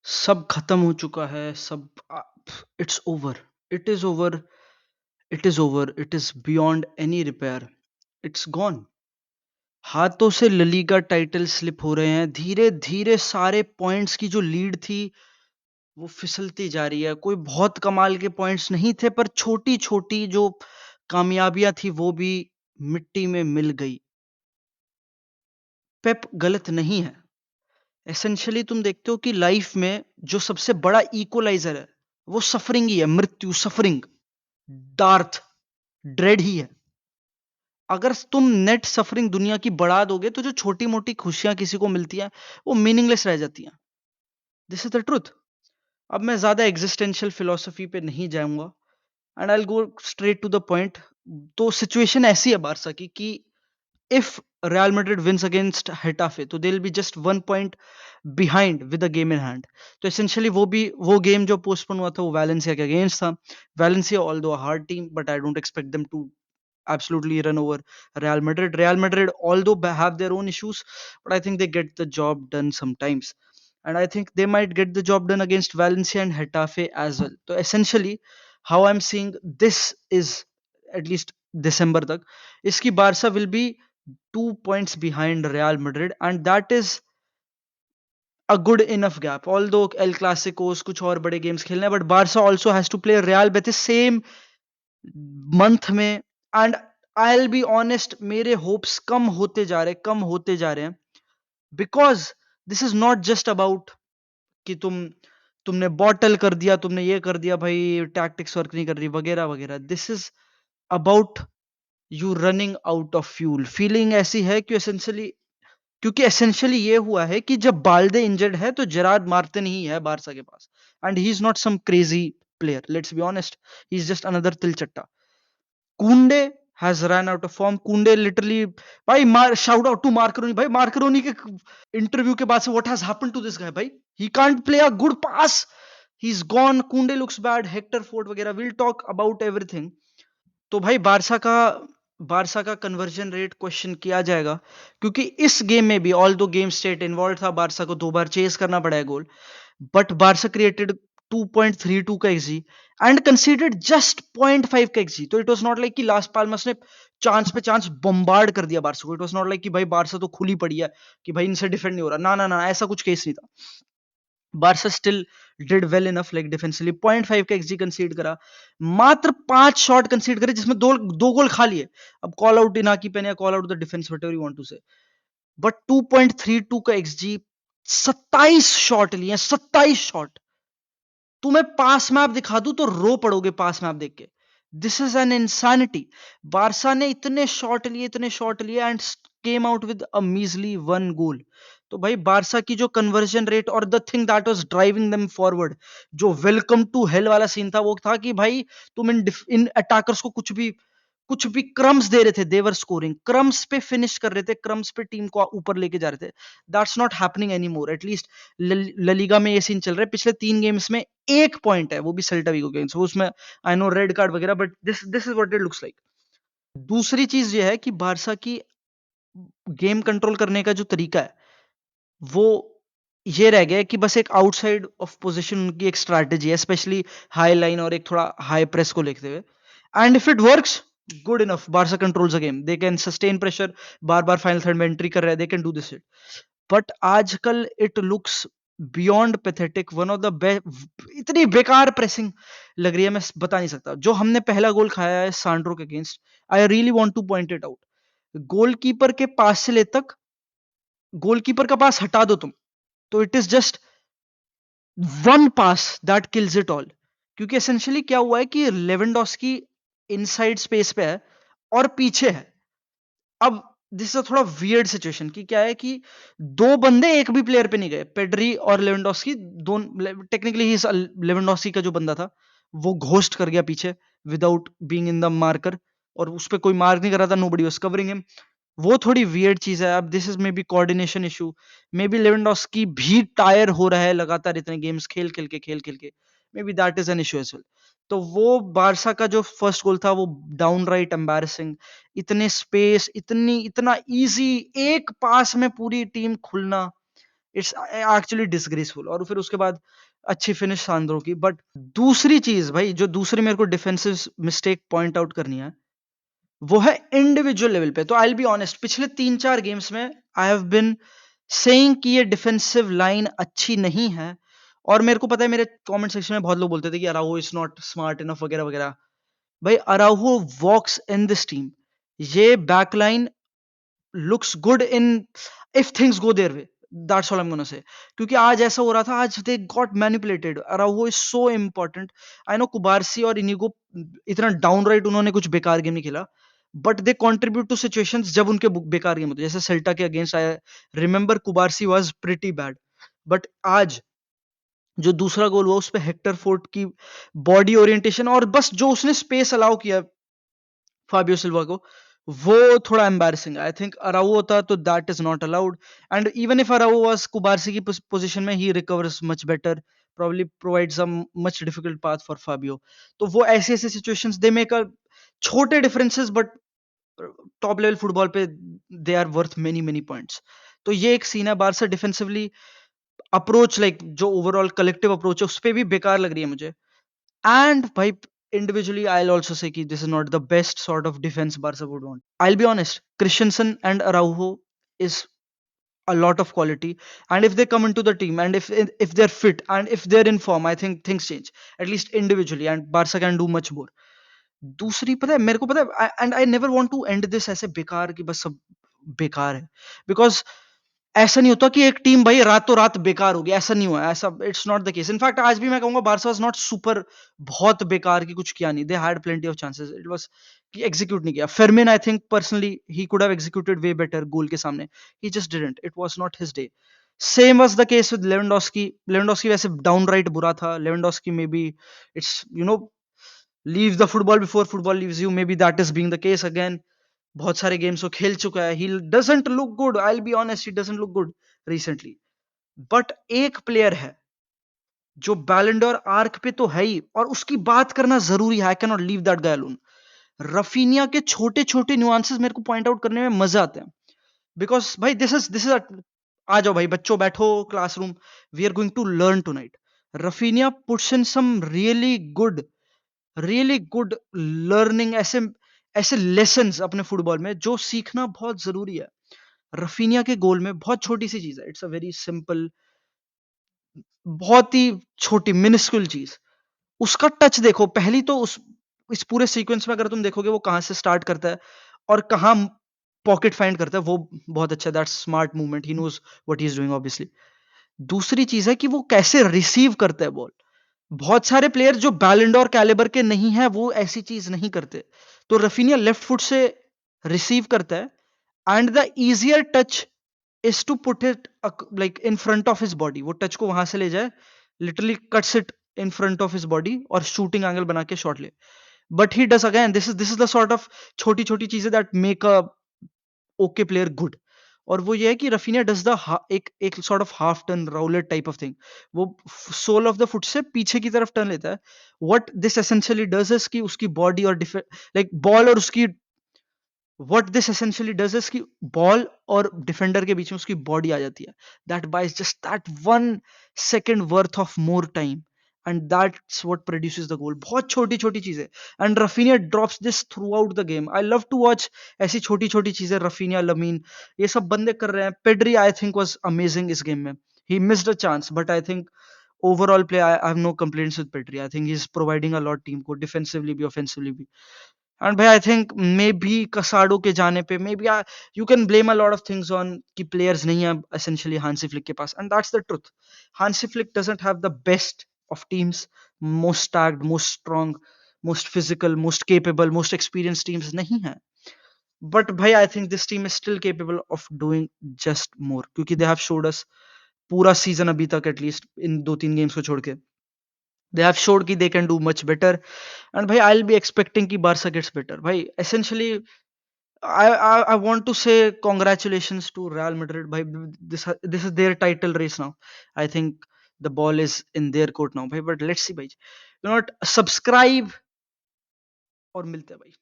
सब खत्म हो चुका है। सब it's over. It is over. It is over. It is beyond any repair. It's gone. हाथों से ललीगा टाइटल स्लिप हो रहे हैं धीरे धीरे। सारे पॉइंट्स की जो लीड थी वो फिसलती जा रही है। कोई बहुत कमाल के पॉइंट्स नहीं थे, पर छोटी छोटी जो कामयाबियां थी वो भी मिट्टी में मिल गई। पेप गलत नहीं है। एसेंशियली तुम देखते हो कि लाइफ में जो सबसे बड़ा इक्वलाइजर है वो सफरिंग ही है। मृत्यु, सफरिंग, डार्थ, ड्रेड ही है। अगर तुम नेट सफरिंग दुनिया की बढ़ा दोगे तो जो छोटी मोटी खुशियां किसी को मिलती हैं वो मीनिंगलेस रह जाती हैं। This is the truth. अब मैं ज्यादा एग्जिस्टेंशियल फिलोसफी पे नहीं जाऊंगा and I will go straight to the point. तो सिचुएशन ऐसी है बारसा की कि if Real Madrid wins against Hetafe तो they'll be just 1 point behind with a game in hand। तो essentially वो गेम जो पोस्टपोन हुआ था वो वैलेंसिया के अगेंस्ट था। Valencia although a hard team but I don't expect them to absolutely run over Real Madrid। Real Madrid although have their own issues but I think they get the job done sometimes, and I think they might get the job done against Valencia and Hetafe as well। So essentially how I'm seeing this is, at least December तक इसकी Barça will be 2 points behind Real Madrid, and that is a good enough gap। Although El Clasicos कुछ और बड़े games खेलने हैं, but Barca also has to play Real Betis same month में। and I'll be honest, मेरे hopes कम होते जा रहे हैं because this is not just about कि तुमने बॉटल कर दिया, तुमने ये कर दिया, भाई टैक्टिक्स वर्क नहीं कर रही वगैरह वगैरह। This is about you running out of fuel. Feeling ऐसी है कि एसेंशियली, क्योंकि एसेंशियली ये हुआ है कि जब बाल्दे इंजर्ड है तो जेरार्ड मार्टिन ही है बारसा के पास, and he is not some crazy player, let's be honest. He is just another तिलचट्टा। Koundé has run out of form. Koundé literally, भाई मार शाउट आउट टू मार्करोनी। भाई मार्करोनी के इंटरव्यू के बाद से what has happened to this guy? भाई he can't play a good pass, he is gone. Koundé looks bad, Hector Fort वगैरह, will talk about everything. तो भाई बारसा का कन्वर्जन रेट क्वेश्चन किया जाएगा, क्योंकि इस गेम में भी ऑल दो गेम स्टेट इन्वॉल्व था, बारसा को 2 बार चेस करना पड़ा है गोल, बट बारसा क्रिएटेड 2.32 का एक्सजी एंड कंसीडर्ड जस्ट 0.5 का एक्सजी। तो इट वाज नॉट लाइक कि लास्ट पाल्मस ने चांस पे चांस बम्बार्ड कर दिया बारसा को। इट वाज नॉट लाइक कि भाई बारसा तो खुली पड़ी है कि भाई इनसे डिफेंड नहीं हो रहा। ना ना ना, ऐसा कुछ केस नहीं था। Barça still did well enough like defensively. 0.5 का एक्सजी कंसीड करा, मात्र 5 शॉट कंसीड करे जिसमें दो गोल खा लिए। अब कॉल आउट इनाकी पेन या call out the defence, whatever you want to say, but 2.32 का एक्सजी, 27 शॉट लिए, 27 शॉट। तुम्हें पास मैप दिखा दूं तो रो पड़ोगे पास मैप देख के। This is an insanity. Barça ने इतने शॉट लिए and came out with a मीजली 1 गोल। तो भाई बारसा की जो कन्वर्जन रेट और the thing that was driving them forward, जो वेलकम टू हेल वाला सीन था, वो था कि भाई तुम इन अटैकर्स को कुछ भी क्रम्स दे रहे थे। देवर स्कोरिंग क्रम्स पे, फिनिश कर रहे थे क्रम्स पे, टीम को ऊपर लेके जा रहे थे। That's not happening any more. At least ललीगा में ये सीन चल रहा है। पिछले 3 गेम्स में 1 पॉइंट है, वो भी सेल्टा विगो गेम्स, वो उसमें आई नो रेड कार्ड वगैरह, but this is what it looks like. दूसरी चीज ये है कि बारसा की गेम कंट्रोल करने का जो तरीका है वो ये रह गया है कि बस एक आउटसाइड ऑफ पोजीशन उनकी एक स्ट्रैटेजी है, स्पेशली हाई लाइन और एक थोड़ा हाई प्रेस को लेते हुए। And if it works, good enough, Barca controls the game, they can sustain pressure, बार बार फाइनल थर्ड में एंट्री कर रहे हैं, they can do this. But आजकल it looks beyond pathetic. One of the best, इतनी बेकार प्रेसिंग लग रही है, मैं बता नहीं सकता। जो हमने पहला गोल खाया है सांड्रो के against, I really want two point it out. Goalkeeper के पास से ले तक, गोलकीपर का पास हटा दो तुम, तो it is just one pass that kills it all. क्योंकि एसेंशियली क्या हुआ है कि लेवेंडोस्की इनसाइड स्पेस पे है और पीछे है। अब दिस इज थोड़ा वियर्ड सिचुएशन कि क्या है कि दो बंदे एक भी प्लेयर पे नहीं गए, पेड्री और लेवेंडोस्की। दोनों टेक्निकली ही, लेवेंडोस्की का जो बंदा था वो घोस्ट कर गया पीछे without being in the marker, और उस पर कोई मार्क नहीं कर रहा था, नोबडी वाज कवरिंग हिम। वो थोड़ी वियर्ड चीज है। अब this is maybe coordination issue, maybe Lewandowski भी टायर हो रहा है लगातार इतने गेम्स खेल खेल के, maybe that is an issue as well. तो वो बारसा का जो फर्स्ट गोल था वो डाउन राइट एम्बैरसिंग। इतने स्पेस, इतना इजी, एक पास में पूरी टीम खुलना, इट्स एक्चुअली डिसग्रेसफुल। और फिर उसके बाद अच्छी फिनिश सांद्रो की। बट दूसरी चीज भाई, जो दूसरी मेरे को डिफेंसिव मिस्टेक पॉइंट आउट करनी है, वो है इंडिविजुअल लेवल पे। तो आई विल बी ऑनेस्ट, पिछले 3-4 गेम्स में आई हैव बिन सेइंग कि ये डिफेंसिव लाइन अच्छी नहीं है। और मेरे को पता है, मेरे कमेंट सेक्शन में बहुत लोग बोलते थे कि अराउहो इज नॉट स्मार्ट इनफ वगैरह वगैरह। भाई अराउहो वॉक्स इन दिस टीम। ये backline looks good in if things go their way. That's all I'm gonna say. क्योंकि आज ऐसा हो रहा था, आज they got manipulated. Araujo is so important. I know कुबारसी और इनिगो इतना डाउनराइट उन्होंने कुछ बेकार गेम नहीं खेला, but they contribute to situations जब उनके बेकार गेम होते, जैसे सेल्टा के अगेंस्ट आया। Remember Cubarsí was pretty bad, but आज जो दूसरा गोल हुआ उस पे हेक्टर फोर्ट की बॉडी ओरिएंटेशन और बस जो उसने स्पेस अलाउ किया फाबियो सिल्वा को, वो थोड़ा एम्बैरेसिंग। आई थिंक अराउ होता तो that is not allowed. And even if Araujo was Cubarsí की पोजीशन में, he recovers much better, probably provides a much difficult path for Fabio. तो वो ऐसे ऐसे situations they make a छोटे differences but top level football पे they are worth many many points. तो ये एक सीन है बारसा डिफेंसिवली अप्रोच, लाइक जो ओवरऑल कलेक्टिव अप्रोच है उस पर भी बेकार लग रही है मुझे। And by individually, I'll also say that this is not the best sort of defense Barca would want. I'll be honest, Christensen and Araujo is a lot of quality, and if they come into the team and if they're fit and if they're in form, I think things change, at least individually, and Barca can do much more. दूसरी पता है मेरे को, पता है, and I never want to end this ऐसे बेकार कि बस सब बेकार है, बिकॉज ऐसा नहीं होता कि एक टीम भाई रातों रात बेकार होगी, ऐसा नहीं हुआ, ऐसा it's not the case. In fact आज भी मैं कहूंगा बारसा वाज नॉट सुपर बहुत बेकार की कुछ किया नहीं, they had plenty of chances, it was कि एग्जीक्यूट नहीं किया। Fermín I think personally he could have executed way better goal के सामने, he just didn't, it was not his day. Same was the case with Lewandowski. Lewandowski वैसे downright बुरा था, Lewandowski maybe it's leave the football before football leaves you, maybe that is being the case again. बहुत सारे games वो खेल चुका है, he doesn't look good, I will be honest, he doesn't look good recently. But एक player है जो Ballon d'Or arc पे तो है ही, और उसकी बात करना जरूरी है, I can not leave that guy alone. Raphinha के छोटे छोटे न्यूआंसेस मेरे को पॉइंट आउट करने में मजा आते हैं, बिकॉज भाई दिस इज आ जाओ भाई बच्चों, बैठो classroom, we are going to learn tonight. Raphinha puts in some really good learning, ऐसे ऐसे लेसन्स अपने फुटबॉल में जो सीखना बहुत जरूरी है। रफीनिया के गोल में बहुत छोटी सी चीज है, इट्स अ वेरी सिंपल, बहुत ही छोटी मिनिस्कुल चीज, उसका टच देखो। पहली तो उस इस पूरे सीक्वेंस में अगर तुम देखोगे वो कहां से स्टार्ट करता है और कहां पॉकेट फाइंड करता है, वो बहुत अच्छा है, that's smart movement, he knows what he is doing obviously. दूसरी चीज है कि वो कैसे रिसीव करता है बॉल। बहुत सारे प्लेयर जो बैलेंडोर कैलिबर के नहीं है वो ऐसी चीज नहीं करते। तो रफीनिया लेफ्ट फुट से रिसीव करता है, and the easier touch is to put it like in front of his body, वो टच को वहां से ले जाए, literally cuts it in front of his body और शूटिंग एंगल बना के शॉट ले। But he does again, this is the sort of छोटी छोटी चीजें that make a okay player good. और वो ये है कि रफीनिया डज द एक एक sort of half turn roulette type of thing, वो सोल ऑफ द फुट से पीछे की तरफ टर्न लेता है। What this essentially does is कि उसकी बॉडी और लाइक बॉल और उसकी, what this essentially does is कि बॉल और डिफेंडर के बीच में उसकी बॉडी आ जाती है, that buys just that 1 second worth of more time, and that's what produces the गोल। बहुत छोटी छोटी चीजें, and Raphinha drops this throughout the game. I love to watch ऐसी छोटी छोटी चीजें, रफीनिया, लमीन, ये सब बंदे कर रहे हैं। Pedri I think was amazing इस गेम में, he missed a chance, but I think overall play, I have no complaints with Pedri. I think he's providing a lot team को defensively भी offensively भी। एंड भाई I think maybe Casado के जाने पे maybe you can blame a lot of things on कि players नहीं है एसेंशियली हांसी फ्लिक के पास, and that's the truth. Hansi Flick doesn't have the best of teams, most tagged, most strong, most physical, most capable, most experience teams नहीं है। But भाई I think this team is still capable of doing just more, क्योंकि they have showed us पूरा season अभी तक, at least in 2-3 games को छोड़ के, they have showed कि they can do much better. And bhai I'll be expecting कि Barca gets better bhai, essentially I want to say congratulations to Real Madrid bhai, this is their title race now. I think the ball is in their court now bhai, but let's see bhai, you know what, subscribe और मिलते हैं भाई।